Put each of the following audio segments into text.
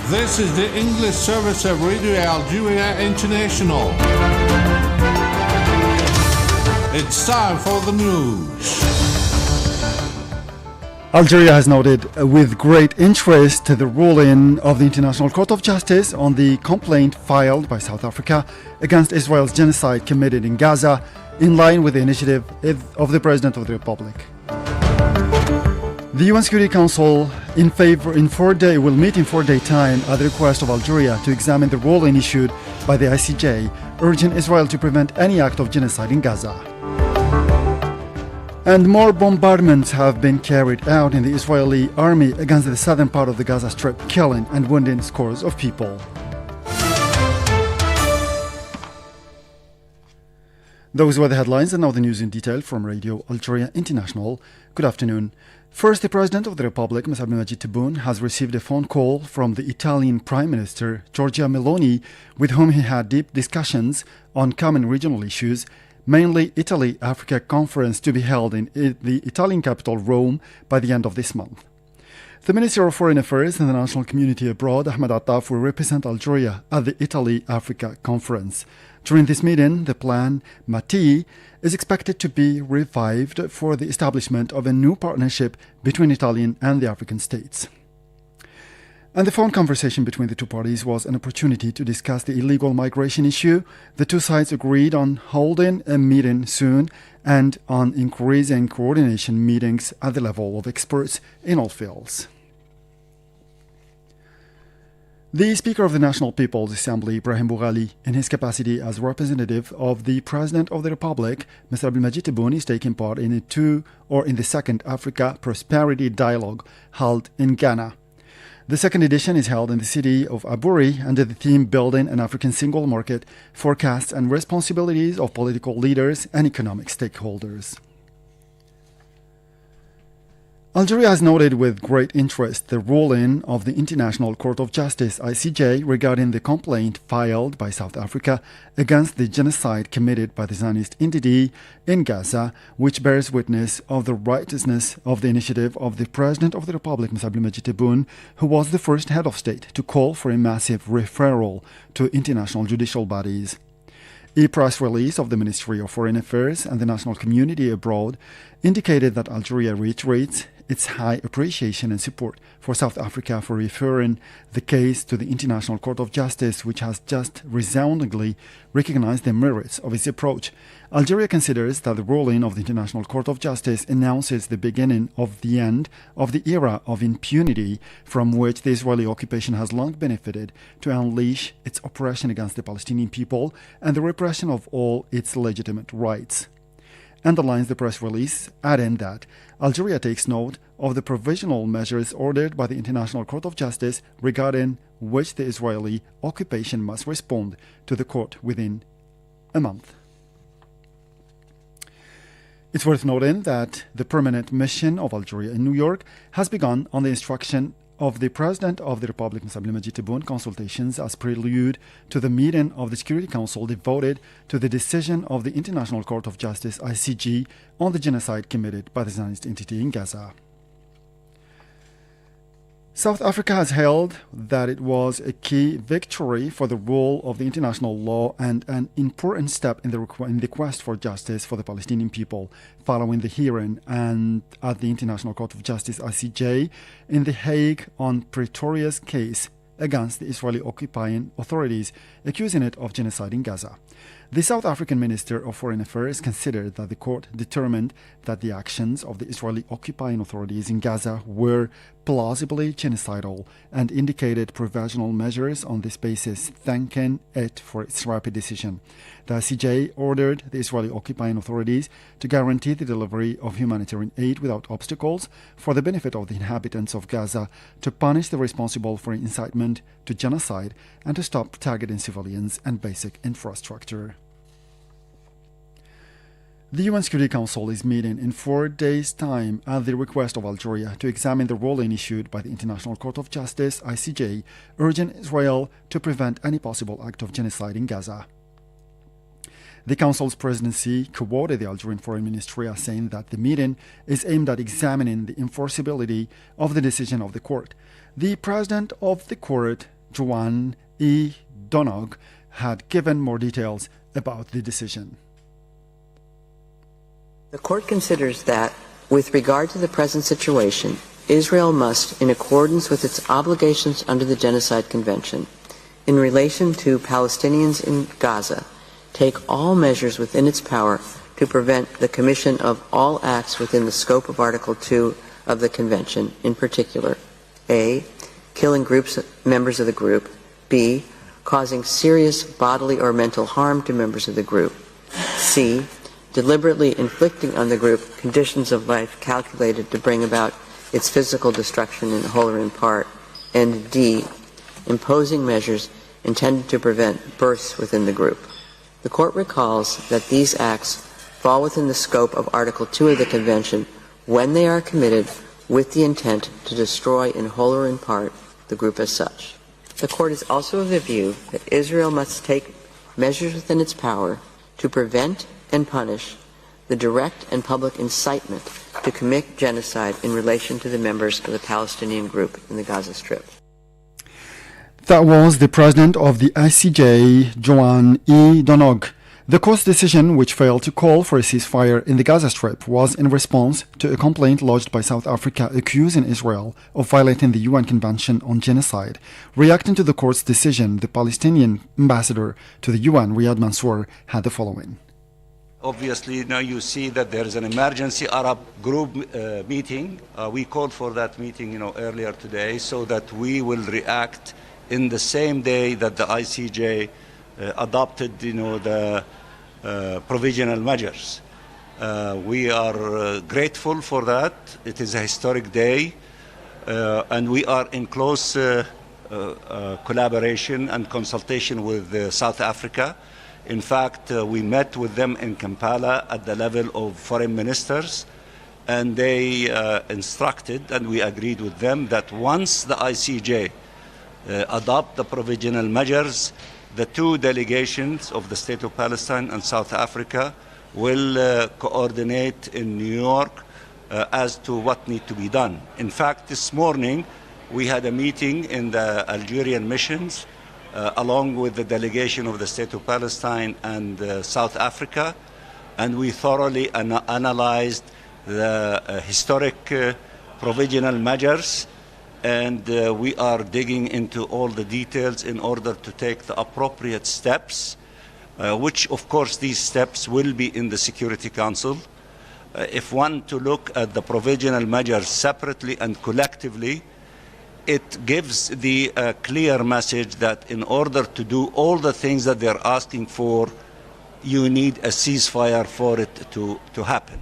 This is the English service of Radio Algeria International. It's time for the news. Algeria has noted with great interest the ruling of the International Court of Justice on the complaint filed by South Africa against Israel's genocide committed in Gaza, in line with the initiative of the President of the Republic. The UN Security Council will meet in 4-day time at the request of Algeria to examine the ruling issued by the ICJ, urging Israel to prevent any act of genocide in Gaza. And more bombardments have been carried out in the Israeli army against the southern part of the Gaza Strip, killing and wounding scores of people. Those were the headlines, and now the news in detail from Radio Algeria International. Good afternoon. First, the President of the Republic, Mr. Abdelmadjid Tebboune, has received a phone call from the Italian Prime Minister, Giorgia Meloni, with whom he had deep discussions on common regional issues, mainly Italy-Africa conference to be held in the Italian capital, Rome, by the end of this month. The Minister of Foreign Affairs and the National Community Abroad, Ahmed Attaf, will represent Algeria at the Italy-Africa conference. During this meeting, the plan Mattei is expected to be revived for the establishment of a new partnership between Italian and the African states. And the phone conversation between the two parties was an opportunity to discuss the illegal migration issue. The two sides agreed on holding a meeting soon and on increasing coordination meetings at the level of experts in all fields. The Speaker of the National People's Assembly, Ibrahim Boughali, in his capacity as representative of the President of the Republic, Mr. Abdelmadjid Tebboune, is taking part in the second Africa Prosperity Dialogue held in Ghana. The second edition is held in the city of Aburi under the theme Building an African Single Market, Forecasts and Responsibilities of Political Leaders and Economic Stakeholders. Algeria has noted with great interest the ruling of the International Court of Justice, ICJ, regarding the complaint filed by South Africa against the genocide committed by the Zionist entity in Gaza, which bears witness of the righteousness of the initiative of the President of the Republic, Mr. Abdelmadjid Tebboune, who was the first head of state to call for a massive referral to international judicial bodies. A press release of the Ministry of Foreign Affairs and the National Community Abroad indicated that Algeria reiterates its high appreciation and support for South Africa for referring the case to the International Court of Justice, which has just resoundingly recognized the merits of its approach. Algeria considers that the ruling of the International Court of Justice announces the beginning of the end of the era of impunity from which the Israeli occupation has long benefited to unleash its oppression against the Palestinian people and the repression of all its legitimate rights. Underlines the press release, adding that Algeria takes note of the provisional measures ordered by the International Court of Justice regarding which the Israeli occupation must respond to the court within a month. It's worth noting that the permanent mission of Algeria in New York has begun on the instruction of the President of the Republic, Mr. Abdelmadjid Tebboune, consultations as prelude to the meeting of the Security Council devoted to the decision of the International Court of Justice, ICJ, on the genocide committed by the Zionist entity in Gaza. South Africa has held that it was a key victory for the rule of the international law and an important step in the quest for justice for the Palestinian people following the hearing at the International Court of Justice, ICJ, in The Hague on Pretoria's case against the Israeli occupying authorities, accusing it of genocide in Gaza. The South African Minister of Foreign Affairs considered that the court determined that the actions of the Israeli occupying authorities in Gaza were plausibly genocidal and indicated provisional measures on this basis, thanking it for its rapid decision. The ICJ ordered the Israeli occupying authorities to guarantee the delivery of humanitarian aid without obstacles for the benefit of the inhabitants of Gaza, to punish the responsible for incitement to genocide, and to stop targeting civilians and basic infrastructure. The UN Security Council is meeting in 4 days' time at the request of Algeria to examine the ruling issued by the International Court of Justice, ICJ, urging Israel to prevent any possible act of genocide in Gaza. The Council's presidency quoted the Algerian Foreign Ministry as saying that the meeting is aimed at examining the enforceability of the decision of the court. The president of the court, Joanne E. Donog had given more details about the decision. The court considers that, with regard to the present situation, Israel must, in accordance with its obligations under the Genocide Convention, in relation to Palestinians in Gaza, take all measures within its power to prevent the commission of all acts within the scope of Article 2 of the Convention, in particular, A, killing members of the group, B, causing serious bodily or mental harm to members of the group, C, deliberately inflicting on the group conditions of life calculated to bring about its physical destruction in whole or in part, and D, imposing measures intended to prevent births within the group. The court recalls that these acts fall within the scope of Article 2 of the Convention when they are committed with the intent to destroy in whole or in part the group as such. The court is also of the view that Israel must take measures within its power to prevent and punish the direct and public incitement to commit genocide in relation to the members of the Palestinian group in the Gaza Strip. That was the president of the ICJ, Joanne E. Donog. The court's decision, which failed to call for a ceasefire in the Gaza Strip, was in response to a complaint lodged by South Africa accusing Israel of violating the UN Convention on Genocide. Reacting to the court's decision, the Palestinian ambassador to the UN, Riyad Mansour, had the following. Obviously, now you see that there is an emergency Arab group meeting. We called for that meeting, earlier today, so that we will react in the same day that the ICJ adopted, the provisional measures. We are grateful for that. It is a historic day, and we are in close collaboration and consultation with South Africa. In fact, we met with them in Kampala at the level of foreign ministers, and they instructed, and we agreed with them, that once the ICJ adopt the provisional measures, the two delegations of the State of Palestine and South Africa will coordinate in New York as to what needs to be done. In fact, this morning we had a meeting in the Algerian missions along with the delegation of the State of Palestine and South Africa, and we thoroughly analyzed the historic provisional measures, and we are digging into all the details in order to take the appropriate steps, which of course these steps will be in the Security Council. If one to look at the provisional measures separately and collectively, it gives the clear message that in order to do all the things that they're asking for, you need a ceasefire for it to happen.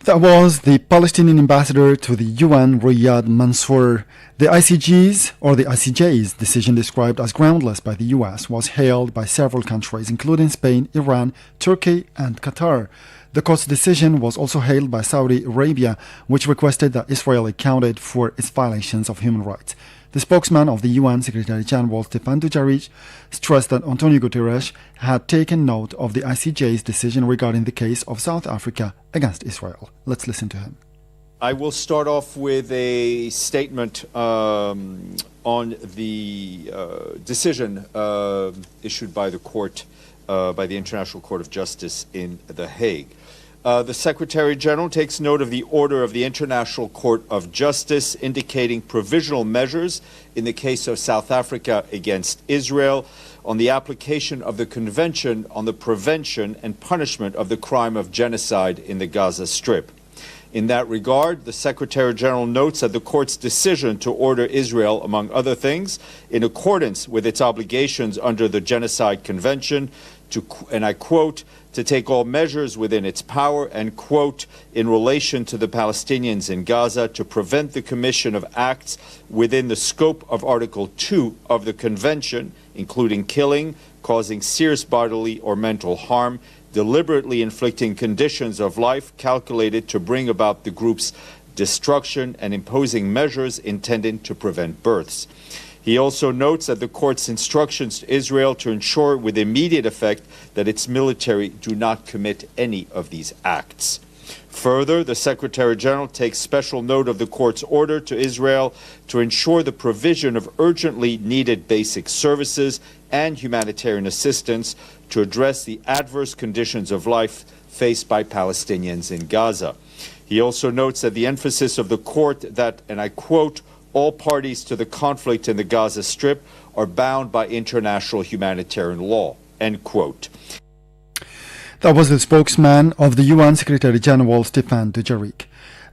That was the Palestinian ambassador to the UN, Riyad Mansour. The ICJ's decision, described as groundless by the US, was hailed by several countries, including Spain, Iran, Turkey, and Qatar. The court's decision was also hailed by Saudi Arabia, which requested that Israel accounted for its violations of human rights. The spokesman of the UN Secretary-General, Stephane Dujarric, stressed that Antonio Guterres had taken note of the ICJ's decision regarding the case of South Africa against Israel. Let's listen to him. I will start off with a statement on the decision issued by the court, by the International Court of Justice in The Hague. The Secretary General takes note of the order of the International Court of Justice indicating provisional measures in the case of South Africa against Israel on the application of the Convention on the Prevention and Punishment of the Crime of Genocide in the Gaza Strip. In that regard, the Secretary General notes that the court's decision to order Israel, among other things, in accordance with its obligations under the Genocide Convention, to, and I quote, to take all measures within its power, and quote, in relation to the Palestinians in Gaza, to prevent the commission of acts within the scope of Article 2 of the Convention, including killing, causing serious bodily or mental harm, deliberately inflicting conditions of life calculated to bring about the group's destruction, and imposing measures intended to prevent births. He also notes that the court's instructions to Israel to ensure with immediate effect that its military do not commit any of these acts. Further, the Secretary General takes special note of the court's order to Israel to ensure the provision of urgently needed basic services and humanitarian assistance to address the adverse conditions of life faced by Palestinians in Gaza. He also notes that the emphasis of the court that, and I quote, all parties to the conflict in the Gaza Strip are bound by international humanitarian law, end quote. That was the spokesman of the UN Secretary General Stefan Dujarric.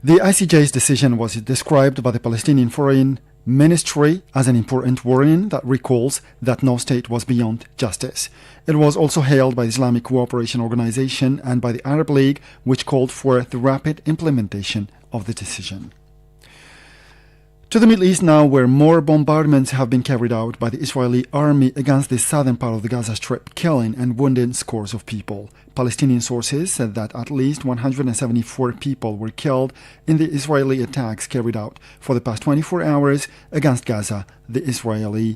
The ICJ's decision was described by the Palestinian Foreign Ministry as an important warning that recalls that no state was beyond justice. It was also hailed by the Islamic Cooperation Organization and by the Arab League, which called for the rapid implementation of the decision. To the Middle East now, where more bombardments have been carried out by the Israeli army against the southern part of the Gaza Strip, killing and wounding scores of people. Palestinian sources said that at least 174 people were killed in the Israeli attacks carried out for the past 24 hours against Gaza, the Israeli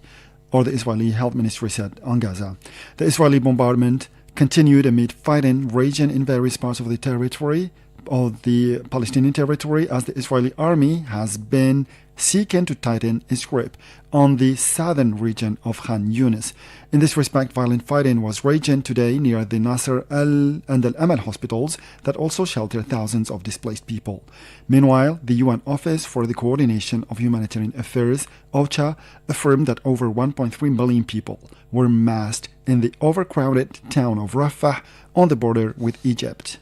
Health Ministry said on Gaza. The Israeli bombardment continued amid fighting raging in various parts of the territory, of the Palestinian territory, as the Israeli army has been seeking to tighten its grip on the southern region of Khan Yunis. In this respect, violent fighting was raging today near the Nasser and Al Amal hospitals that also shelter thousands of displaced people. Meanwhile, the UN Office for the Coordination of Humanitarian Affairs, OCHA, affirmed that over 1.3 million people were massed in the overcrowded town of Rafah on the border with Egypt.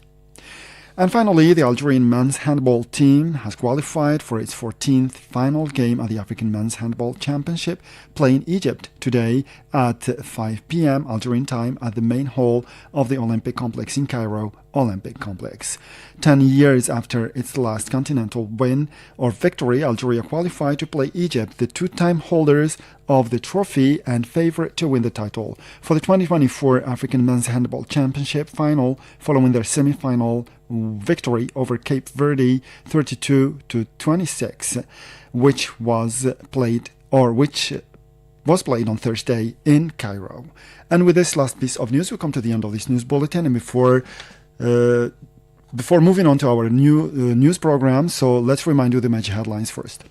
And finally, the Algerian men's handball team has qualified for its 14th final game at the African Men's Handball Championship, playing Egypt today at 5 p.m. Algerian time at the main hall of the Olympic Complex in Cairo, Olympic Complex. 10 years after its last continental win or victory, Algeria qualified to play Egypt, the two-time holders of the trophy and favorite to win the title, for the 2024 African Men's Handball Championship final, following their semi-final victory over Cape Verde 32-26, which was played on Thursday in Cairo. And with this last piece of news, we come to the end of this news bulletin. And before moving on to our new news program, so let's remind you the major headlines first.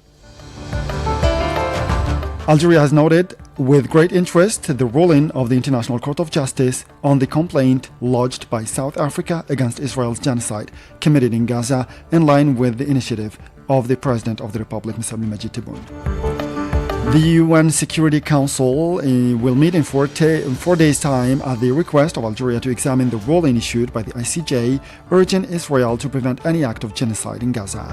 Algeria has noted with great interest the ruling of the International Court of Justice on the complaint lodged by South Africa against Israel's genocide committed in Gaza, in line with the initiative of the President of the Republic, Mr. Abdelmajid Tebboune. The UN Security Council will meet in 4 days' time at the request of Algeria to examine the ruling issued by the ICJ, urging Israel to prevent any act of genocide in Gaza.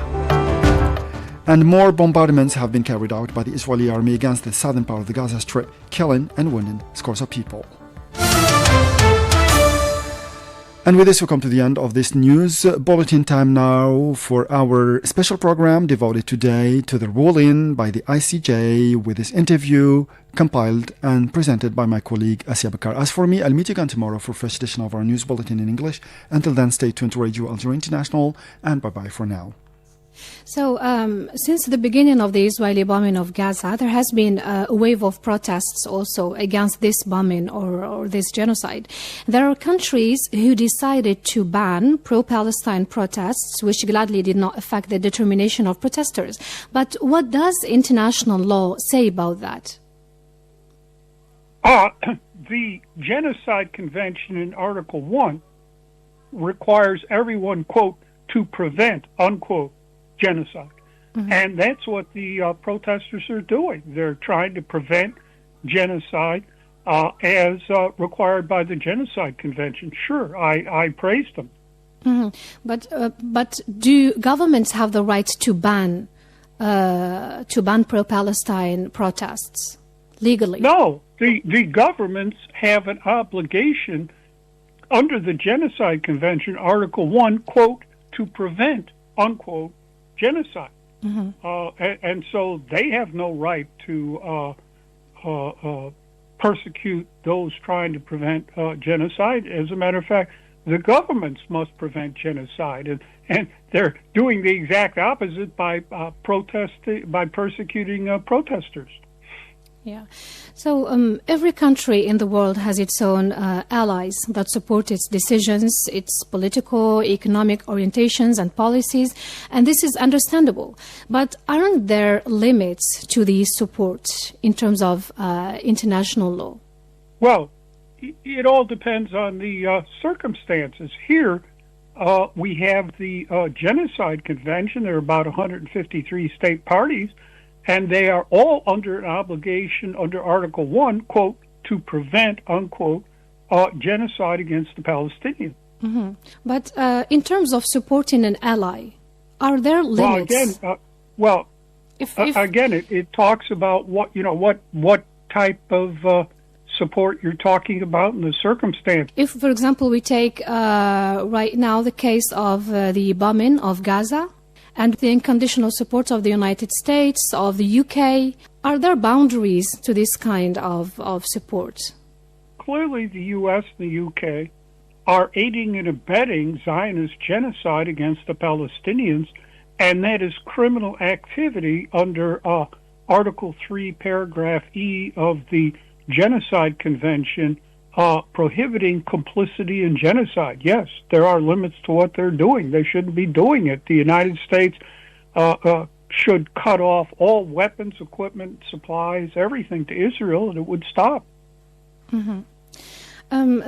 And more bombardments have been carried out by the Israeli army against the southern part of the Gaza Strip, killing and wounding scores of people. And with this, we come to the end of this news bulletin. Time now for our special program devoted today to the ruling by the ICJ, with this interview compiled and presented by my colleague Asia Bakar. As for me, I'll meet you again tomorrow for a fresh edition of our news bulletin in English. Until then, stay tuned to Radio Algeria International, and bye-bye for now. So, since the beginning of the Israeli bombing of Gaza, there has been a wave of protests also against this bombing or this genocide. There are countries who decided to ban pro-Palestine protests, which gladly did not affect the determination of protesters. But what does international law say about that? The Genocide Convention in Article 1 requires everyone, quote, to prevent, unquote, genocide. Mm-hmm. And that's what the protesters are doing. They're trying to prevent genocide as required by the Genocide Convention. Sure, I praised them. Mm-hmm. But do governments have the right to ban pro-Palestine protests legally? No, the governments have an obligation under the Genocide Convention, Article 1, quote, to prevent, unquote, genocide. Mm-hmm. And so they have no right to persecute those trying to prevent genocide. As a matter of fact, the governments must prevent genocide, and they're doing the exact opposite by persecuting protesters. Yeah. So every country in the world has its own allies that support its decisions, its political, economic orientations and policies, and this is understandable. But aren't there limits to the support in terms of international law? Well, it all depends on the circumstances. Here, we have the Genocide Convention. There are about 153 state parties, and they are all under an obligation under Article 1, quote, to prevent, unquote, genocide against the Palestinians. Mm-hmm. But in terms of supporting an ally, are there limits? Again, it talks about what type of support you're talking about in the circumstance. If, for example, we take right now the case of the bombing of Gaza, and the unconditional support of the United States, of the UK, are there boundaries to this kind of support? Clearly, the U.S. and the UK are aiding and abetting Zionist genocide against the Palestinians, and that is criminal activity under Article 3, Paragraph E of the Genocide Convention, prohibiting complicity in genocide. Yes, there are limits to what they're doing. They shouldn't be doing it. The United States should cut off all weapons, equipment, supplies, everything to Israel, and it would stop. Mm-hmm.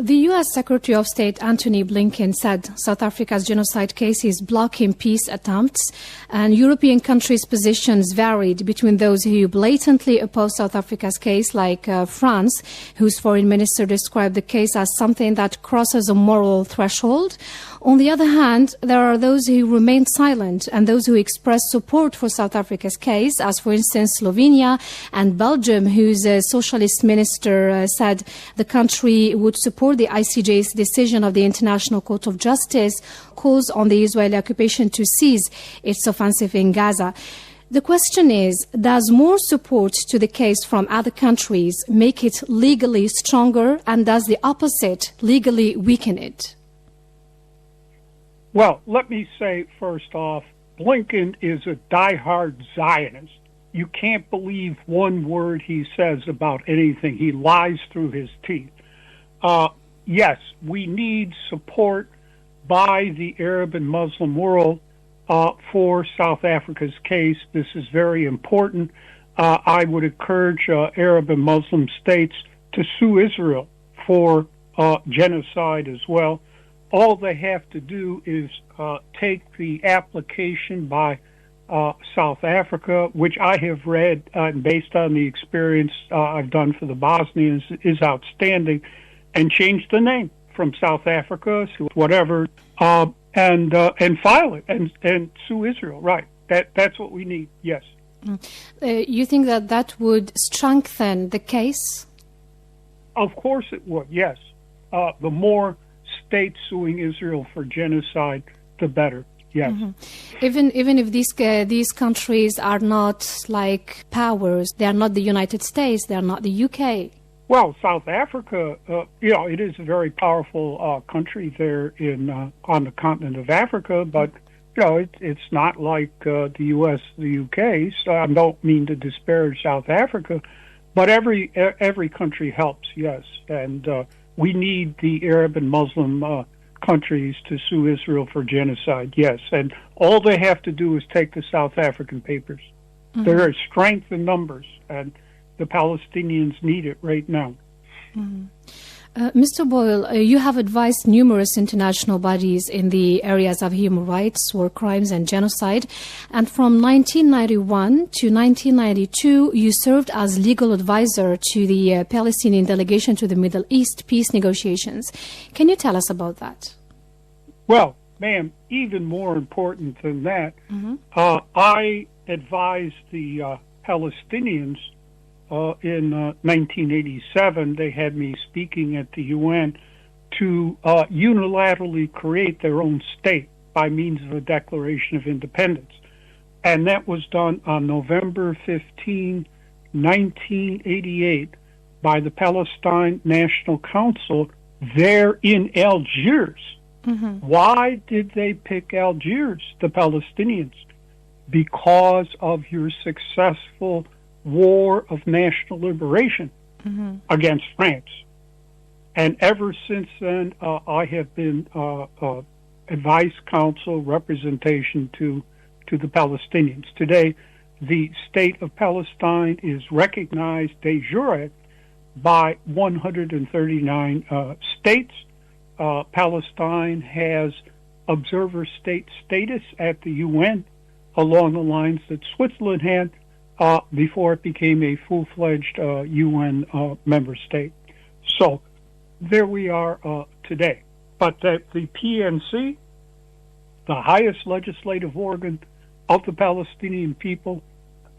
The U.S. Secretary of State Antony Blinken said South Africa's genocide case is blocking peace attempts, and European countries' positions varied between those who blatantly oppose South Africa's case, like France, whose foreign minister described the case as something that crosses a moral threshold. On the other hand, there are those who remain silent and those who express support for South Africa's case, as for instance Slovenia and Belgium, whose socialist minister said the country would support the ICJ's decision of the International Court of Justice, calls on the Israeli occupation to cease its offensive in Gaza. The question is, does more support to the case from other countries make it legally stronger, and does the opposite legally weaken it? Well, let me say first off, Blinken is a diehard Zionist. You can't believe one word he says about anything. He lies through his teeth. Yes, we need support by the Arab and Muslim world for South Africa's case. This is very important. I would encourage Arab and Muslim states to sue Israel for genocide as well. All they have to do is take the application by South Africa, which I have read, and based on the experience I've done for the Bosnians, is outstanding, and change the name from South Africa to whatever, and file it and sue Israel. Right. That's what we need. Yes. You think that would strengthen the case? Of course it would. Yes. The more states suing Israel for genocide, the better. Yes. Mm-hmm. Even if these countries are not like powers, they are not the United States, they are not the UK. Well, South Africa, it is a very powerful country there on the continent of Africa, but it's not like the U.S., the UK. So I don't mean to disparage South Africa, but every country helps. Yes, and we need the Arab and Muslim countries to sue Israel for genocide. Yes, and all they have to do is take the South African papers. Mm-hmm. There is strength in numbers, and the Palestinians need it right now. Mm-hmm. Mr. Boyle, you have advised numerous international bodies in the areas of human rights, war crimes and genocide, and from 1991 to 1992 you served as legal advisor to the Palestinian delegation to the Middle East peace negotiations. Can you tell us about that? Well, ma'am, even more important than that, I advised the Palestinians in 1987. They had me speaking at the UN to unilaterally create their own state by means of a Declaration of Independence. And that was done on November 15, 1988 by the Palestine National Council there in Algiers. Mm-hmm. Why did they pick Algiers, the Palestinians? Because of your successful war of national liberation against France. And ever since then, I have been advice, counsel, representation to the Palestinians. Today, the state of Palestine is recognized de jure by 139 states. Palestine has observer state status at the UN along the lines that Switzerland had before it became a full-fledged UN member state. So there we are today. But that the PNC, the highest legislative organ of the Palestinian people,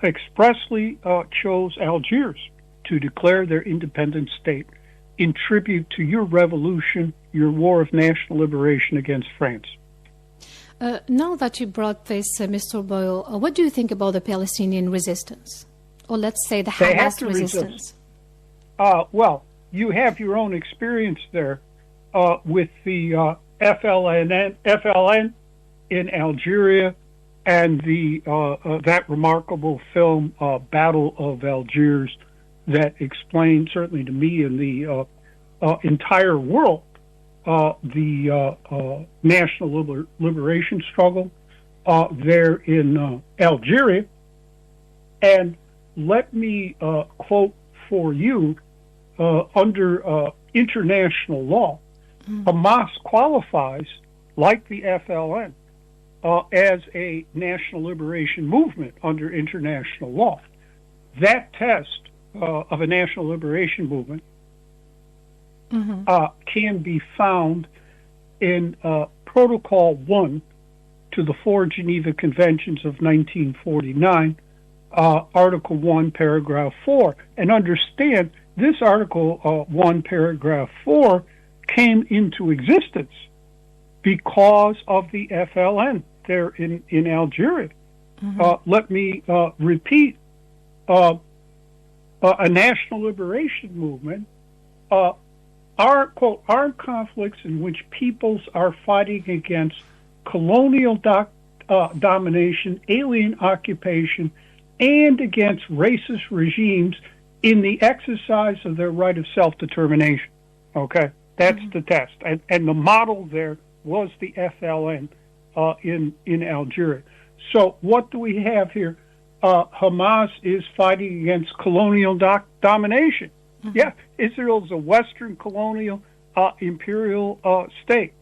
expressly chose Algiers to declare their independent state in tribute to your revolution, your war of national liberation against France. Now that you brought this, Mr. Boyle, what do you think about the Palestinian resistance? Or let's say the Hamas resistance? Well, you have your own experience there with the FLN in Algeria and the that remarkable film Battle of Algiers that explained, certainly to me and the entire world, the national liberation struggle there in Algeria. And let me quote for you, under international law, Hamas qualifies, like the FLN, as a national liberation movement under international law. That test of a national liberation movement can be found in Protocol 1 to the 4 Geneva Conventions of 1949, Article 1, Paragraph 4. And understand, this Article 1, Paragraph 4 came into existence because of the FLN there in Algeria. Let me repeat, a national liberation movement are, quote, armed conflicts in which peoples are fighting against colonial domination, alien occupation, and against racist regimes in the exercise of their right of self-determination. Okay? That's the test. And the model there was the FLN in Algeria. So what do we have here? Hamas is fighting against colonial domination. Yeah, Israel is a Western colonial imperial state.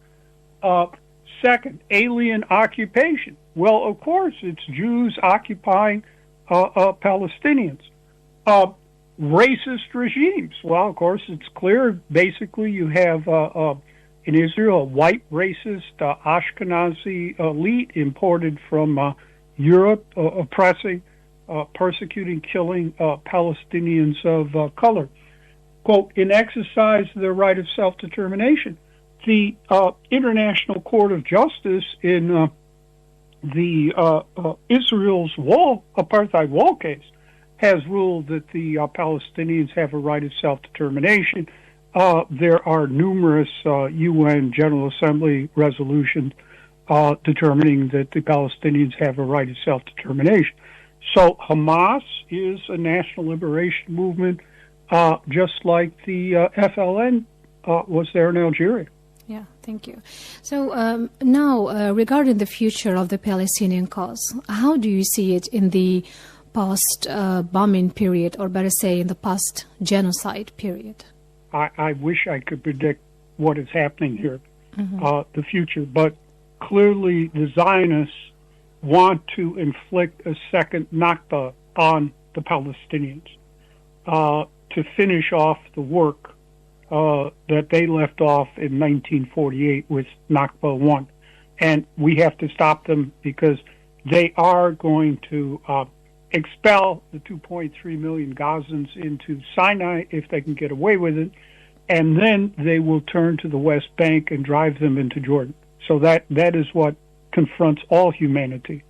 Second, alien occupation. Well, of course, it's Jews occupying Palestinians. Racist regimes. Well, of course, it's clear. Basically, you have in Israel a white racist Ashkenazi elite imported from Europe, oppressing, persecuting, killing Palestinians of color. Quote, in exercise of their right of self-determination. The International Court of Justice in the Israel's apartheid wall case has ruled that the Palestinians have a right of self-determination. There are numerous UN General Assembly resolutions determining that the Palestinians have a right of self-determination. So Hamas is a national liberation movement, just like the FLN was there in Algeria. Yeah, thank you. So now, regarding the future of the Palestinian cause, how do you see it in the post-bombing period, or better say, in the post-genocide period? I wish I could predict what is happening here, the future, but clearly the Zionists want to inflict a second Nakba on the Palestinians to finish off the work that they left off in 1948 with Nakba 1. And we have to stop them because they are going to expel the 2.3 million Gazans into Sinai if they can get away with it, and then they will turn to the West Bank and drive them into Jordan. So that is what confronts all humanity.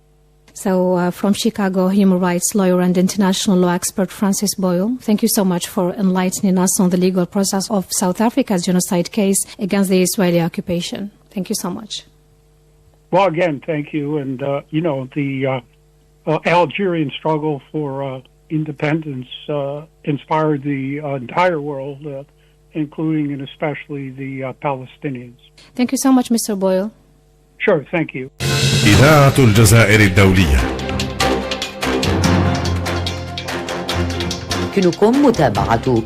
So from Chicago, human rights lawyer and international law expert Francis Boyle, thank you so much for enlightening us on the legal process of South Africa's genocide case against the Israeli occupation. Thank you so much. Well, again, thank you. And, the Algerian struggle for independence inspired the entire world, including and especially the Palestinians. Thank you so much, Mr. Boyle. Sure, thank you. إذاعة الجزائر الدولية. يمكنكم متابعة